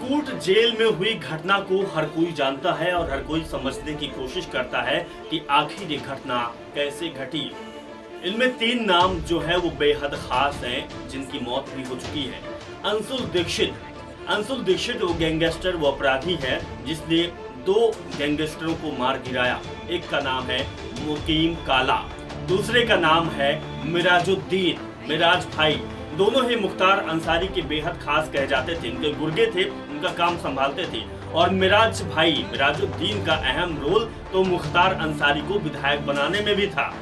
Chitrakoot jail में हुई घटना को हर कोई जानता है और हर कोई समझने की कोशिश करता है कि आखिर ये घटना कैसे घटी। इनमें 3 नाम जो है वो बेहद खास हैं, जिनकी मौत भी हो चुकी है। अंशुल दीक्षित वो गैंगस्टर, वो अपराधी है जिसने 2 गैंगस्टरों को मार गिराया। एक का नाम है मुकीम काला, दूसरे का नाम है मिराज भाई। दोनों ही मुख्तार अंसारी के बेहद खास कहे जाते थे। इनके गुर्गे थे, उनका काम संभालते थे। और मिराजुद्दीन का अहम रोल तो मुख्तार अंसारी को विधायक बनाने में भी था।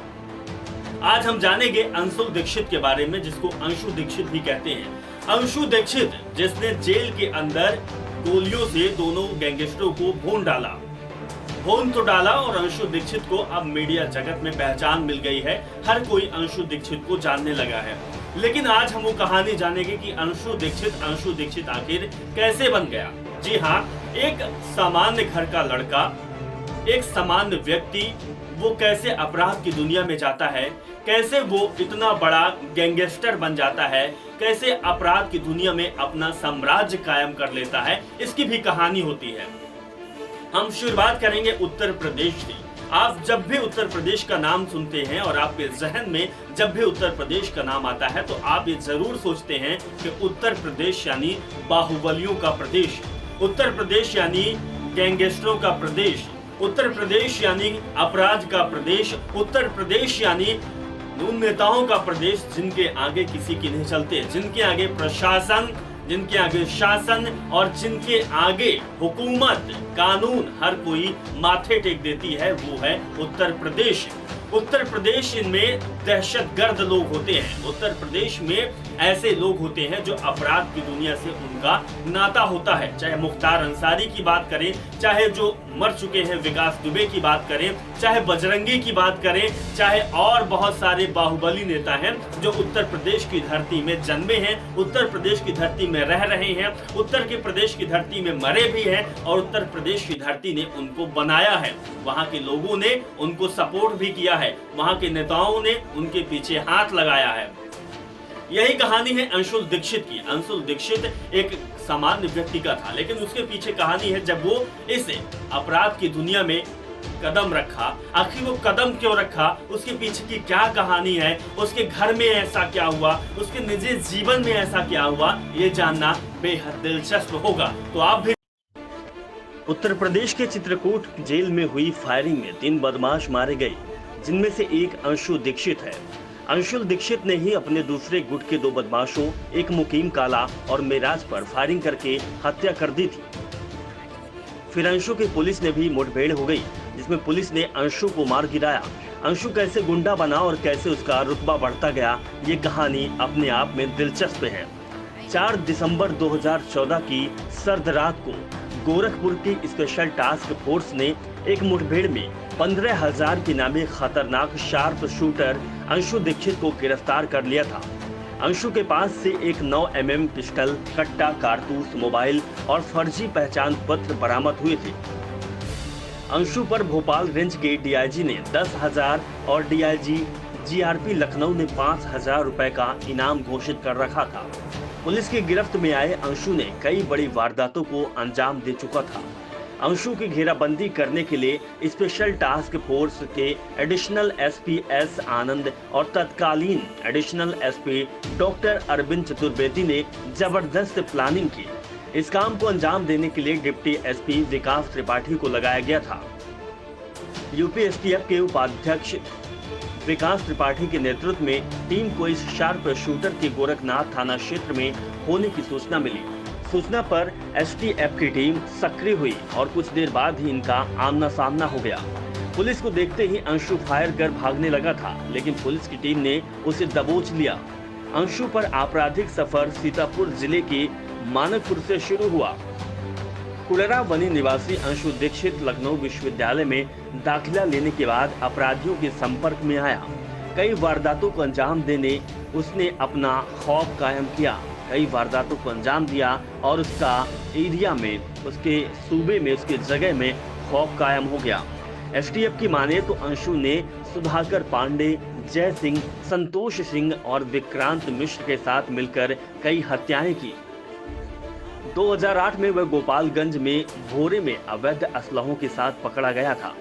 आज हम जानेंगे अंशुल दीक्षित के बारे में, जिसको अंशु दीक्षित भी कहते हैं। अंशु दीक्षित जिसने जेल के अंदर गोलियों से दोनों गैंगस्टरों को भून तो डाला और अंशु दीक्षित को अब मीडिया जगत में पहचान मिल गई है। हर कोई अंशु दीक्षित को जानने लगा है। लेकिन आज हम वो कहानी जानेंगे कि अंशु दीक्षित आखिर कैसे बन गया। जी हाँ, एक सामान्य घर का लड़का, एक सामान्य व्यक्ति, वो कैसे अपराध की दुनिया में जाता है, कैसे वो इतना बड़ा गैंगस्टर बन जाता है, कैसे अपराध की दुनिया में अपना साम्राज्य कायम कर लेता है, इसकी भी कहानी होती है। हम शुरुआत करेंगे उत्तर प्रदेश से। आप जब भी उत्तर प्रदेश का नाम सुनते हैं और आपके जहन में जब भी उत्तर प्रदेश का नाम आता है तो आप ये जरूर सोचते हैं कि उत्तर प्रदेश यानी बाहुबलियों का प्रदेश, उत्तर प्रदेश यानी गैंगस्टरों का प्रदेश, उत्तर प्रदेश यानी अपराध का प्रदेश, उत्तर प्रदेश यानी उन नेताओं का प्रदेश जिनके आगे किसी की नहीं चलते, जिनके आगे प्रशासन, जिनके आगे शासन और जिनके आगे हुकूमत, कानून हर कोई माथे टेक देती है, वो है उत्तर प्रदेश। उत्तर प्रदेश में दहशतगर्द लोग होते हैं। उत्तर प्रदेश में ऐसे लोग होते हैं जो अपराध की दुनिया से उनका नाता होता है। चाहे मुख्तार अंसारी की बात करें, चाहे जो मर चुके हैं विकास दुबे की बात करें, चाहे बजरंगी की बात करें, चाहे और बहुत सारे बाहुबली नेता हैं जो उत्तर प्रदेश की धरती में जन्मे हैं, उत्तर प्रदेश की धरती में रह रहे हैं, उत्तर प्रदेश की धरती में मरे भी हैं और उत्तर प्रदेश की धरती ने उनको बनाया है। वहाँ के लोगों ने उनको सपोर्ट भी किया है, वहाँ के नेताओं ने उनके पीछे हाथ लगाया है। यही कहानी है अंशुल दीक्षित की। अंशुल दीक्षित एक सामान्य व्यक्ति का था, लेकिन उसके पीछे कहानी है जब वो इस अपराध की दुनिया में कदम रखा। आखिर वो कदम क्यों रखा, उसके पीछे की क्या कहानी है, उसके घर में ऐसा क्या हुआ, उसके निजी जीवन में ऐसा क्या हुआ, ये जानना बेहद दिलचस्प होगा। तो आप भी। उत्तर प्रदेश के चित्रकूट जेल में हुई फायरिंग में 3 बदमाश मारे गए, जिनमें से एक अंशु दीक्षित है। अंशुल दीक्षित ने ही अपने दूसरे गुट के 2 बदमाशों, एक मुकीम काला और मिराज पर फायरिंग करके हत्या कर दी थी। फिर अंशु की पुलिस ने भी मुठभेड़ हो गई, जिसमें पुलिस ने अंशु को मार गिराया। अंशु कैसे गुंडा बना और कैसे उसका रुतबा बढ़ता गया, ये कहानी अपने आप में दिलचस्प है। 4 दिसंबर 2014 की सर्द रात को गोरखपुर की स्पेशल टास्क फोर्स ने एक मुठभेड़ में 15,000 के नामे खतरनाक शार्प शूटर अंशु दीक्षित को गिरफ्तार कर लिया था। अंशु के पास से एक 9 mm पिस्टल, कट्टा, कारतूस, मोबाइल और फर्जी पहचान पत्र बरामद हुए थे। अंशु पर भोपाल रेंज के डीआईजी ने 10,000 और डीआईजी जीआरपी लखनऊ ने 5,000 रुपए का इनाम घोषित कर रखा था। पुलिस की गिरफ्त में आए अंशु ने कई बड़ी वारदातों को अंजाम दे चुका था। अंशु की घेराबंदी करने के लिए स्पेशल टास्क फोर्स के एडिशनल एसपी एस आनंद और तत्कालीन additional SP doctor Arvind Chaturvedi ने जबरदस्त प्लानिंग की। इस काम को अंजाम देने के लिए डिप्टी एसपी विकास त्रिपाठी को लगाया गया था। यूपी एसटीएफ के उपाध्यक्ष विकास त्रिपाठी के नेतृत्व में टीम को इस शार्प शूटर के गोरखनाथ थाना क्षेत्र में होने की सूचना मिली। सूचना पर एसटीएफ की टीम सक्रिय हुई और कुछ देर बाद ही इनका आमना सामना हो गया। पुलिस को देखते ही अंशु फायर कर भागने लगा था, लेकिन पुलिस की टीम ने उसे दबोच लिया। अंशु पर आपराधिक सफर सीतापुर जिले के मानकपुर से शुरू हुआ। कुलरा वनी निवासी अंशु दीक्षित लखनऊ विश्वविद्यालय में दाखिला लेने के बाद अपराधियों के संपर्क में आया। कई वारदातों को अंजाम देने उसने अपना खौफ कायम किया, कई वारदातों को अंजाम दिया और उसका एरिया में, उसके सूबे में, उसके जगह में खौफ कायम हो गया। एसटीएफ की माने तो अंशु ने सुधाकर पांडे, जय सिंह, संतोष सिंह और विक्रांत मिश्र के साथ मिलकर कई हत्याएं की। 2008 में वह गोपालगंज में भोरे में अवैध असलहों के साथ पकड़ा गया था।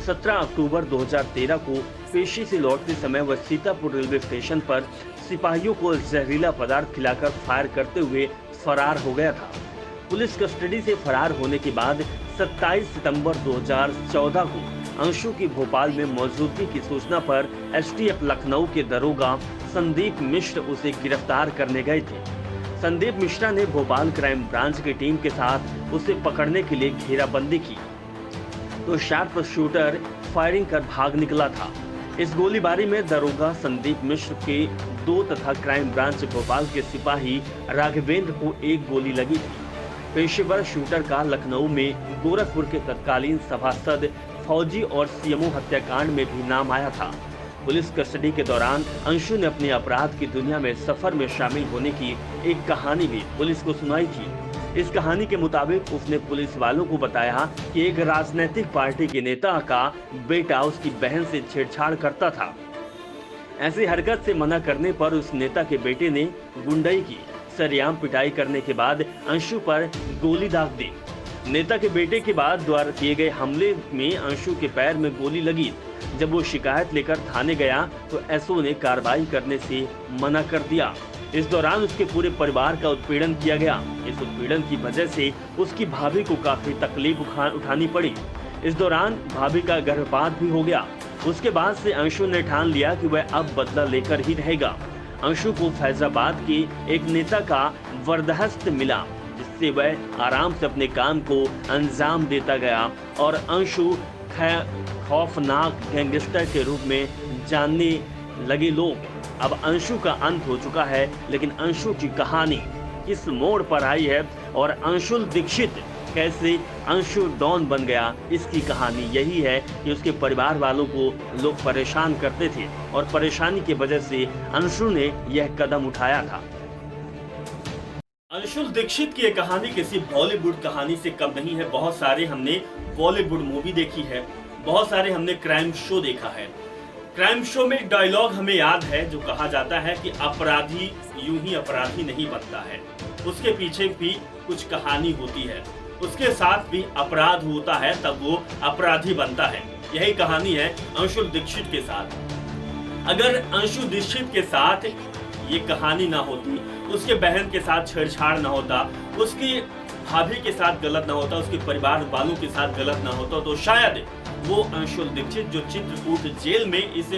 17 अक्टूबर 2013 को पेशी से लौटते समय वह सीतापुर रेलवे स्टेशन पर सिपाहियों को जहरीला पदार्थ खिलाकर फायर करते हुए फरार हो गया था। पुलिस कस्टडी से फरार होने के बाद 27 सितंबर 2014 को अंशु की भोपाल में मौजूदगी की सूचना पर एसटीएफ लखनऊ के दरोगा संदीप मिश्र उसे गिरफ्तार करने गए थे। संदीप मिश्रा ने भोपाल क्राइम ब्रांच की टीम के साथ उसे पकड़ने के लिए घेराबंदी की तो शार्प शूटर फायरिंग कर भाग निकला था। इस गोलीबारी में दरोगा संदीप मिश्र के 2 तथा क्राइम ब्रांच भोपाल के सिपाही राघवेंद्र को 1 गोली लगी थी। पेशेवर शूटर का लखनऊ में गोरखपुर के तत्कालीन सभासद फौजी और सीएमओ हत्याकांड में भी नाम आया था। पुलिस कस्टडी के दौरान अंशु ने अपने अपराध की दुनिया में सफर में शामिल होने की एक कहानी भी पुलिस को सुनाई थी। इस कहानी के मुताबिक उसने पुलिस वालों को बताया कि एक राजनीतिक पार्टी के नेता का बेटा उसकी बहन से छेड़छाड़ करता था। ऐसी हरकत से मना करने पर उस नेता के बेटे ने गुंडाई की, सरेआम पिटाई करने के बाद अंशु पर गोली दाग दी। नेता के बेटे के बाद द्वारा किए गए हमले में अंशु के पैर में गोली लगी। जब वो शिकायत लेकर थाने गया तो एसओ ने कार्रवाई करने से मना कर दिया। इस दौरान उसके पूरे परिवार का उत्पीड़न किया गया। इस उत्पीड़न की वजह से उसकी भाभी को काफी तकलीफ उठानी पड़ी। इस दौरान भाभी का गर्भपात भी हो गया। उसके बाद से अंशु ने ठान लिया कि वह अब बदला लेकर ही रहेगा। अंशु को फैजाबाद के एक नेता का वरदहस्त मिला, जिससे वह आराम से अपने काम को अंजाम देता गया और अंशु खौफनाक गैंगस्टर के रूप में जानने लगे लोग। अब अंशु का अंत हो चुका है, लेकिन अंशु की कहानी किस मोड़ पर आई है और अंशुल दीक्षित कैसे अंशु डॉन बन गया, इसकी कहानी यही है कि उसके परिवार वालों को लोग परेशान करते थे और परेशानी की वजह से अंशु ने यह कदम उठाया था। अंशुल दीक्षित की कहानी किसी बॉलीवुड कहानी से कम नहीं है। बहुत सारे हमने बॉलीवुड मूवी देखी है, बहुत सारे हमने क्राइम शो देखा है। क्राइम शो में डायलॉग हमें याद है जो कहा जाता है कि अपराधी यूं ही अपराधी नहीं बनता है, उसके पीछे भी कुछ कहानी होती है, उसके साथ भी अपराध होता है तब वो अपराधी बनता है। यही कहानी है अंशुल दीक्षित के साथ। अगर अंशु दीक्षित के साथ ये कहानी ना होती, उसके बहन के साथ छेड़छाड़ ना होता, उसकी भाभी के साथ गलत ना होता, उसके परिवार वालों के साथ गलत ना होता, तो शायद वो अंशुल दीक्षित जो चित्रकूट जेल में इस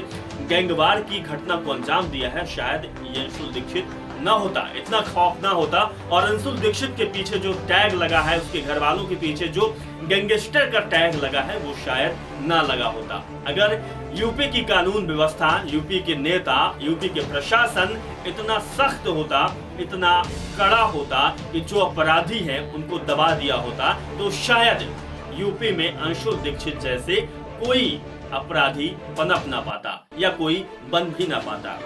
गैंगवार की घटना को अंजाम दिया है, शायद ये अंशुल दीक्षित ना होता, इतना खौफ ना होता। और अंशुल दीक्षित के पीछे जो टैग लगा है, उसके घर वालों के पीछे जो गैंगस्टर का टैग लगा है, वो शायद ना लगा होता। अगर यूपी की कानून व्यवस्था, यूपी के नेता, यूपी के प्रशासन इतना सख्त होता, इतना कड़ा होता कि जो अपराधी हैं उनको दबा दिया होता, तो शायद यूपी में अंशुल दीक्षित जैसे कोई अपराधी पनप ना पाता या कोई बन भी ना पाता।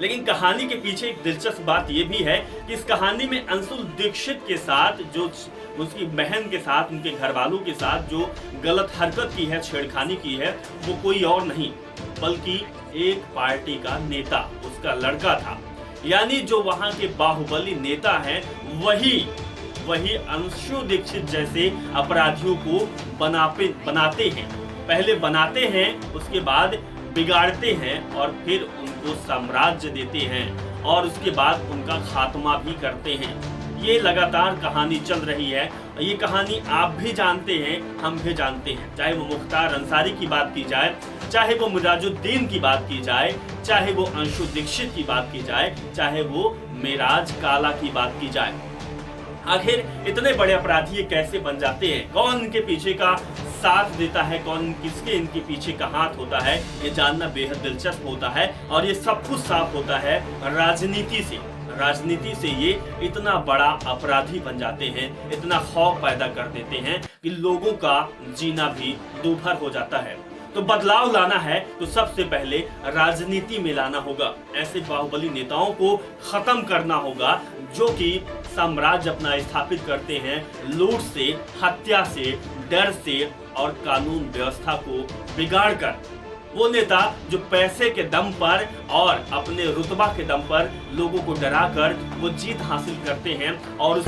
लेकिन कहानी के पीछे एक दिलचस्प बात यह भी है कि इस कहानी में अंशुल दीक्षित के साथ जो उसकी बहन के साथ, उनके घर वालों के साथ जो गलत हरकत की है, छेड़खानी की है, वो कोई और नहीं बल्कि एक पार्टी का नेता, उसका लड़का था। यानी जो वहां के बाहुबली नेता हैं, वही अंशु दीक्षित जैसे अपराधियों को बनाते हैं। पहले बनाते हैं, उसके बाद बिगाड़ते हैं और फिर उनको साम्राज्य देते हैं और उसके बाद उनका खात्मा भी करते हैं। ये लगातार कहानी चल रही है। ये कहानी आप भी जानते हैं, हम भी जानते हैं। चाहे वो मुख्तार अंसारी की बात की जाए, चाहे वो मुराजुद्दीन की बात की जाए, चाहे वो अंशु दीक्षित की बात की जाए, चाहे वो मेराज काला की बात की जाए। आखिर इतने बड़े अपराधी ये कैसे बन जाते हैं? कौन इनके पीछे का साथ देता है, कौन किसके इनके पीछे का हाथ होता है, ये जानना बेहद दिलचस्प होता है। और ये सब कुछ साफ होता है राजनीति से। राजनीति से ये इतना बड़ा अपराधी बन जाते हैं, इतना खौफ पैदा कर देते हैं कि लोगों का जीना भी दूभर हो जाता है। तो बदलाव लाना है तो सबसे पहले राजनीति में लाना होगा। ऐसे बाहुबली नेताओं को खत्म करना होगा जो कि साम्राज्य अपना स्थापित करते हैं लूट से, हत्या से, डर से और कानून व्यवस्था को बिगाड़ कर। वो नेता जो पैसे के दम पर और अपने रुतबा के दम पर लोगों को डराकर वो जीत हासिल करते हैं और